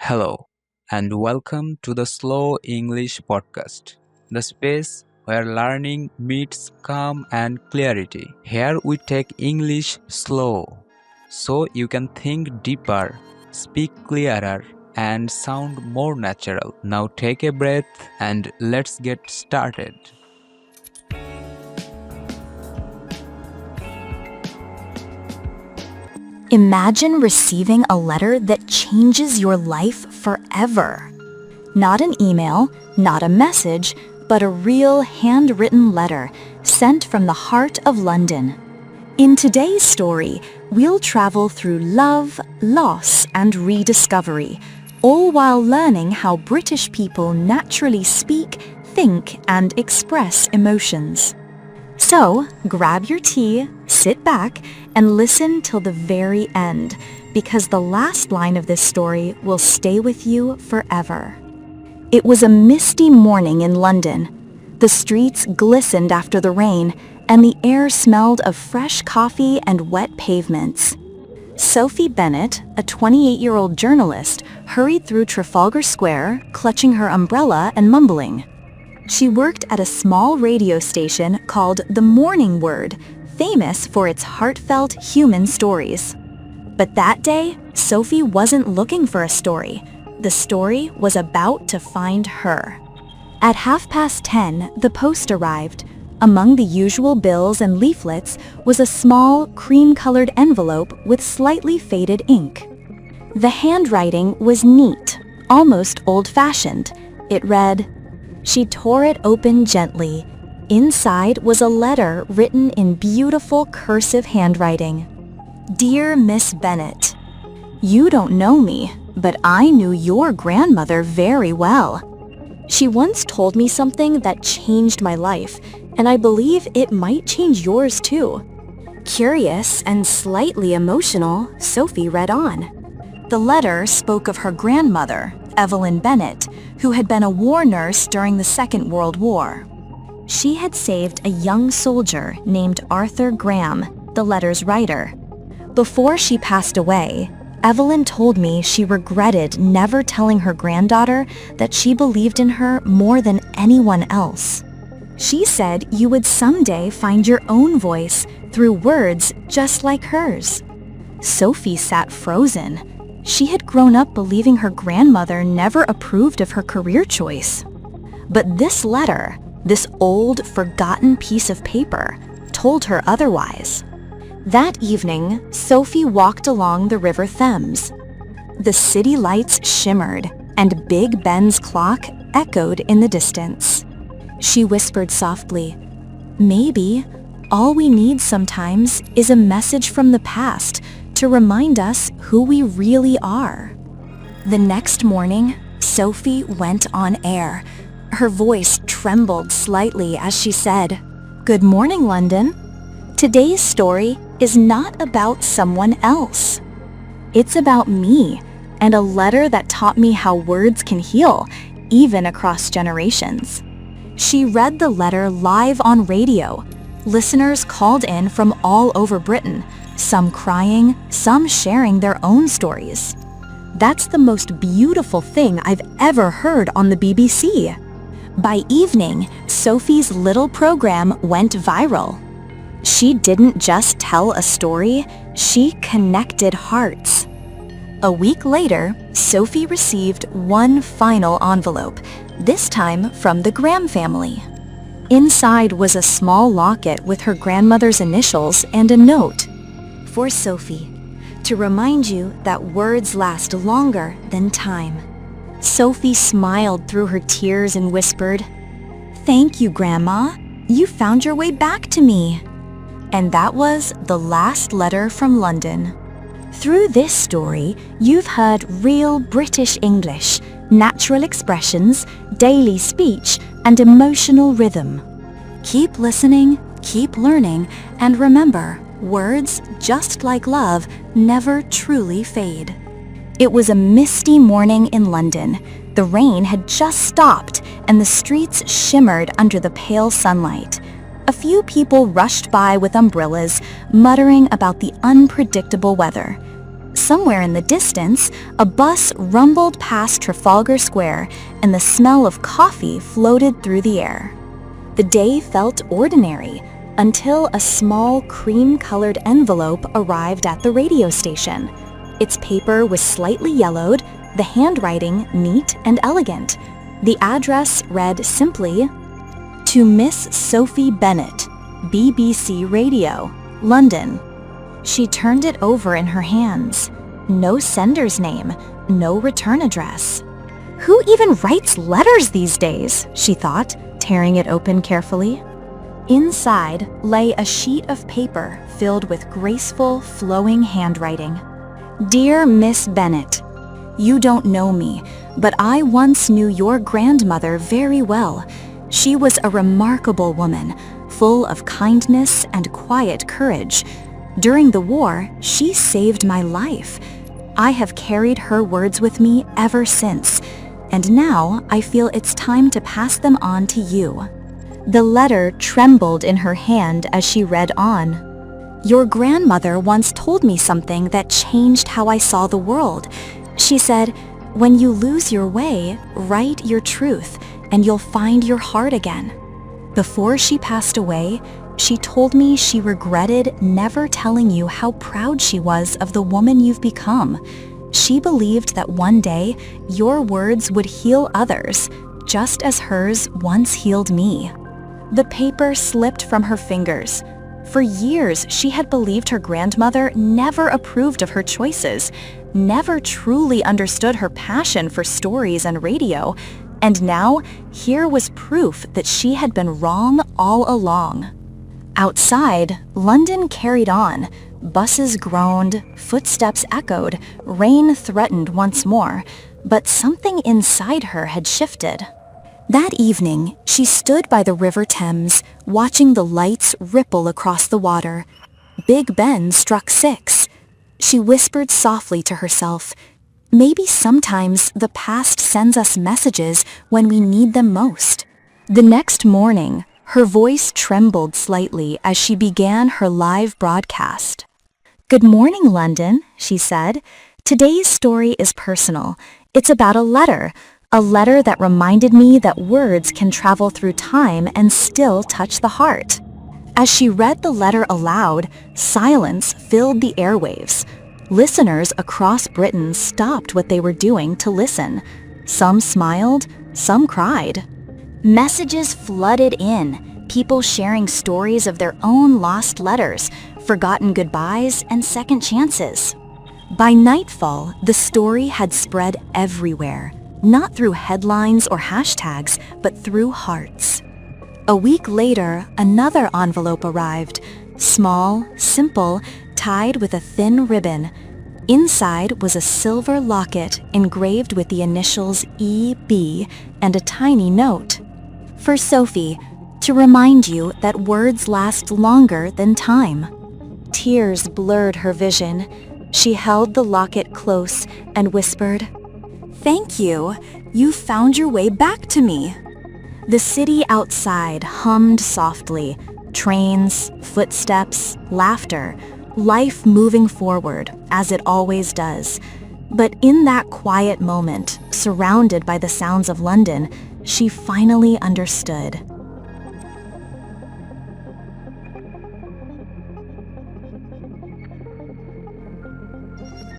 Hello, and welcome to the Slow English Podcast, the space where learning meets calm and clarity. Here we take English slow so you can think deeper, speak clearer, and sound more natural. Now take a breath and let's get started. Imagine receiving a letter that changes your life forever. Not an email, not a message, but a real handwritten letter sent from the heart of London. In today's story, we'll travel through love, loss, and rediscovery, all while learning how British people naturally speak, think, and express emotions. So, grab your tea, sit back, and listen till the very end, because the last line of this story will stay with you forever. It was a misty morning in London. The streets glistened after the rain, and the air smelled of fresh coffee and wet pavements. Sophie Bennett, a 28-year-old journalist, hurried through Trafalgar Square, clutching her umbrella and mumbling. She worked at a small radio station called The Morning Word, famous for its heartfelt human stories. But that day, Sophie wasn't looking for a story. The story was about to find her. At 10:30, the post arrived. Among the usual bills and leaflets was a small, cream-colored envelope with slightly faded ink. The handwriting was neat, almost old-fashioned. It read, She tore it open gently. Inside was a letter written in beautiful cursive handwriting. Dear Miss Bennett, you don't know me, but I knew your grandmother very well. She once told me something that changed my life, and I believe it might change yours too. Curious and slightly emotional, Sophie read on. The letter spoke of her grandmother, Evelyn Bennett, who had been a war nurse during the Second World War. She had saved a young soldier named Arthur Graham, the letter's writer. Before she passed away, Evelyn told me she regretted never telling her granddaughter that she believed in her more than anyone else. She said you would someday find your own voice through words just like hers. Sophie sat frozen. She had grown up believing her grandmother never approved of her career choice. But this letter, this old, forgotten piece of paper, told her otherwise. That evening, Sophie walked along the River Thames. The city lights shimmered, and Big Ben's clock echoed in the distance. She whispered softly, Maybe all we need sometimes is a message from the past to remind us who we really are. The next morning, Sophie went on air. Her voice trembled slightly as she said, Good morning, London. Today's story is not about someone else. It's about me and a letter that taught me how words can heal, even across generations. She read the letter live on radio. Listeners called in from all over Britain, some crying, some sharing their own stories. That's the most beautiful thing I've ever heard on the BBC. By evening, Sophie's little program went viral. She didn't just tell a story, she connected hearts. A week later, Sophie received one final envelope, this time from the Graham family. Inside was a small locket with her grandmother's initials and a note. For Sophie, to remind you that words last longer than time. Sophie smiled through her tears and whispered, Thank you, Grandma. You found your way back to me. And that was the last letter from London. Through this story, you've heard real British English, natural expressions, daily speech, and emotional rhythm. Keep listening, keep learning, and remember, words, just like love, never truly fade. It was a misty morning in London. The rain had just stopped, and the streets shimmered under the pale sunlight. A few people rushed by with umbrellas, muttering about the unpredictable weather. Somewhere in the distance, a bus rumbled past Trafalgar Square and the smell of coffee floated through the air. The day felt ordinary until a small cream-colored envelope arrived at the radio station. Its paper was slightly yellowed, the handwriting neat and elegant. The address read simply, "To Miss Sophie Bennett, BBC Radio, London." She turned it over in her hands. No sender's name, no return address. Who even writes letters these days? She thought, tearing it open carefully. Inside lay a sheet of paper filled with graceful, flowing handwriting. "Dear Miss Bennett, you don't know me, but I once knew your grandmother very well. She was a remarkable woman, full of kindness and quiet courage. During the war, she saved my life. I have carried her words with me ever since, and now I feel it's time to pass them on to you." The letter trembled in her hand as she read on. "Your grandmother once told me something that changed how I saw the world. She said, 'When you lose your way, write your truth, and you'll find your heart again.' Before she passed away, she told me she regretted never telling you how proud she was of the woman you've become. She believed that one day your words would heal others, just as hers once healed me." The paper slipped from her fingers. For years, she had believed her grandmother never approved of her choices, never truly understood her passion for stories and radio, and now here was proof that she had been wrong all along. Outside, London carried on. Buses groaned, footsteps echoed, rain threatened once more, but something inside her had shifted. That evening, she stood by the River Thames, watching the lights ripple across the water. Big Ben struck 6. She whispered softly to herself, "Maybe sometimes the past sends us messages when we need them most." The next morning, her voice trembled slightly as she began her live broadcast. "Good morning, London," she said. "Today's story is personal. It's about a letter that reminded me that words can travel through time and still touch the heart." As she read the letter aloud, silence filled the airwaves. Listeners across Britain stopped what they were doing to listen. Some smiled, some cried. Messages flooded in, people sharing stories of their own lost letters, forgotten goodbyes, and second chances. By nightfall, the story had spread everywhere, not through headlines or hashtags, but through hearts. A week later, another envelope arrived, small, simple, tied with a thin ribbon. Inside was a silver locket engraved with the initials E.B. and a tiny note. "For Sophie, to remind you that words last longer than time." Tears blurred her vision. She held the locket close and whispered, "Thank you. You found your way back to me." The city outside hummed softly. Trains, footsteps, laughter, life moving forward, as it always does. But in that quiet moment, surrounded by the sounds of London, she finally understood.